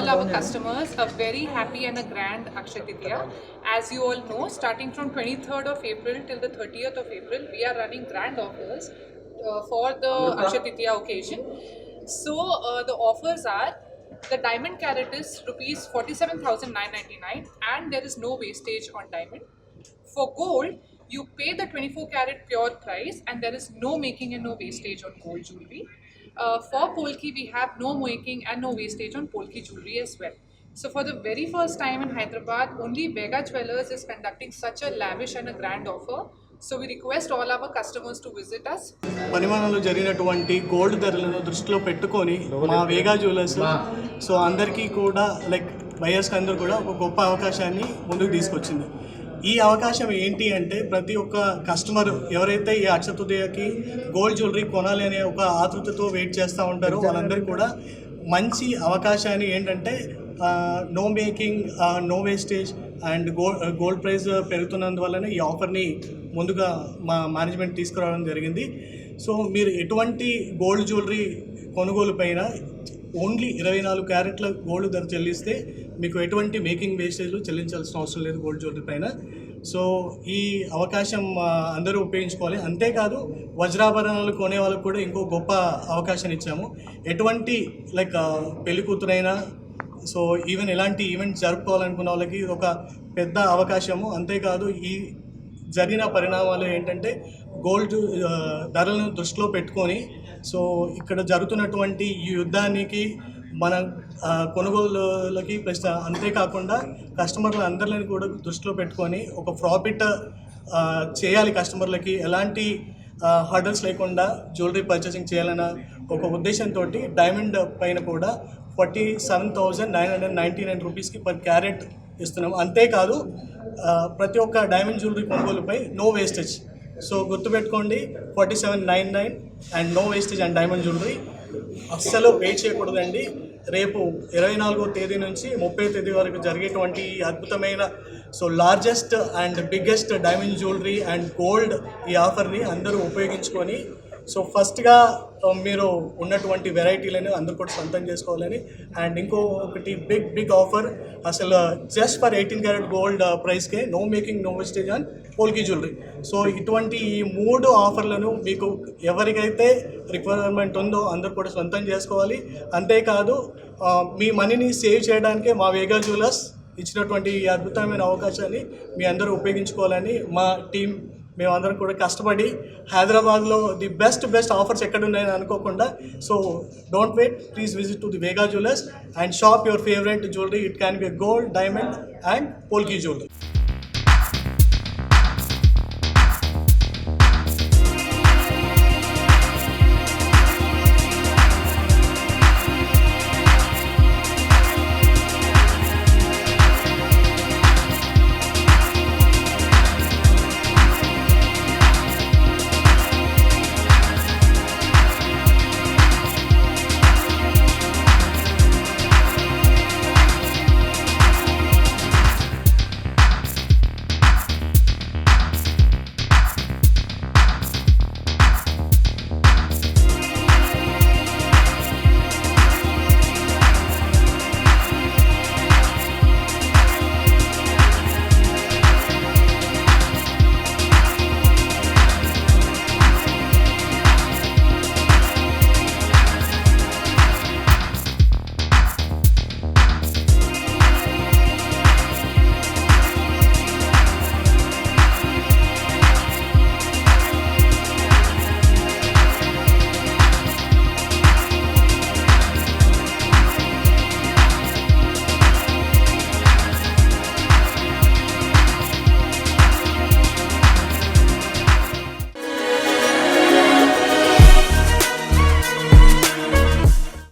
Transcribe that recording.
all our customers a very happy and a grand Akshaya Tritiya. As you all know, starting from 23rd of April till the 30th of April, we are running grand offers for the Akshaya Tritiya occasion. So the offers are, the diamond carat is rupees 47,999 and there is no wastage on diamond. For gold, you pay the 24 carat pure price and there is no making and no wastage on gold jewelry. For Polki, we have no making and no wastage on Polki jewelry as well. So for the very first time in Hyderabad, only Vega Jewellers is conducting such a lavish and a grand offer. So we request all our customers to visit us. పరిమాణంలో జరిగినటువంటి gold ధరలను దృష్టిలో పెట్టుకొని మా వేగా jewellers so అందరికీ కూడా like బయర్స్కి అందరూ కూడా ఒక గొప్ప అవకాశాన్ని ముందుకు తీసుకొచ్చింది. ఈ అవకాశం ఏంటి అంటే ప్రతి ఒక్క కస్టమర్ ఎవరైతే ఈ అక్షయ తృతీయకి గోల్డ్ జ్యువెలరీ కొనాలి అనే ఒక ఆతృతతో వెయిట్ చేస్తూ ఉంటారో వాళ్ళందరికీ కూడా మంచి అవకాశాన్ని ఏంటంటే no making, no wastage and gold price పెరుగుతున్నందువల్లనే ఈ ఆఫర్ని ముందుగా మా మేనేజ్మెంట్ తీసుకురావడం జరిగింది. సో మీరు ఎటువంటి గోల్డ్ జ్యువెలరీ కొనుగోలు పైన ఓన్లీ 24 క్యారెట్ల గోల్డ్ ధర చెల్లిస్తే మీకు ఎటువంటి మేకింగ్ వేస్టేజ్లు చెల్లించాల్సిన అవసరం లేదు గోల్డ్ జ్యువెలరీ పైన. సో ఈ అవకాశం అందరూ ఉపయోగించుకోవాలి. అంతేకాదు వజ్రాభరణాలు కొనే వాళ్ళకు కూడా ఇంకో గొప్ప అవకాశం ఇచ్చాము. ఎటువంటి లైక్ పెళ్లి కూతురైనా సో ఈవెన్ ఎలాంటి ఈవెంట్స్ జరుపుకోవాలనుకున్న వాళ్ళకి ఒక పెద్ద అవకాశము. అంతేకాదు ఈ జరిగిన పరిణామాలు ఏంటంటే గోల్డ్ ధరలను దృష్టిలో పెట్టుకొని సో ఇక్కడ జరుగుతున్నటువంటి ఈ యుద్ధానికి మన కొనుగోలులకి ప్లస్ అంతేకాకుండా కస్టమర్ల అందరిని కూడా దృష్టిలో పెట్టుకొని ఒక ప్రాఫిట్ చేయాలి, కస్టమర్లకి ఎలాంటి హర్డల్స్ లేకుండా జ్యువెలరీ పర్చేసింగ్ చేయాలన్న ఒక ఉద్దేశంతో డైమండ్ పైన కూడా 47,999 రూపీస్కి పర్ క్యారెట్ ఇస్తున్నాం. అంతేకాదు ప్రతి ఒక్క డైమండ్ జ్యువెలరీ కొనుగోలుపై నో వేస్టేజ్. సో గుర్తుపెట్టుకోండి 4799 and no wastage and diamond jewellery. అస్సలు వెయిట్ చేయకూడదండి. రేపు 24వ తేదీ నుంచి 30వ తేదీ వరకు జరిగేటువంటి అద్భుతమైన so largest and biggest diamond jewellery and gold ఈ ఆఫర్ని అందరూ ఉపయోగించుకొని సో ఫస్ట్గా మీరు ఉన్నటువంటి వెరైటీలను అందరూ కూడా సొంతం చేసుకోవాలని. అండ్ ఇంకొకటి బిగ్ ఆఫర్, అసలు జస్ట్ ఫర్ 18 క్యారెట్ గోల్డ్ ప్రైస్కే no making, no wastage and polki jewellery. So ఇటువంటి ఈ 3 ఆఫర్లను మీకు ఎవరికైతే రిక్వైర్మెంట్ ఉందో అందరూ కూడా సొంతం చేసుకోవాలి. అంతేకాదు మీ మనీని సేవ్ చేయడానికే మా వేగా జ్యువెలర్స్ ఇచ్చినటువంటి ఈ అద్భుతమైన అవకాశాన్ని మీ అందరూ ఉపయోగించుకోవాలని మా టీం మేమందరం కూడా కష్టపడి హైదరాబాద్లో ది బెస్ట్ ఆఫర్స్ ఎక్కడ ఉన్నాయని అనుకోకుండా so don't wait, please visit to the Vega jewellers and shop your favourite jewellery. It can be gold, diamond and polki jewellery.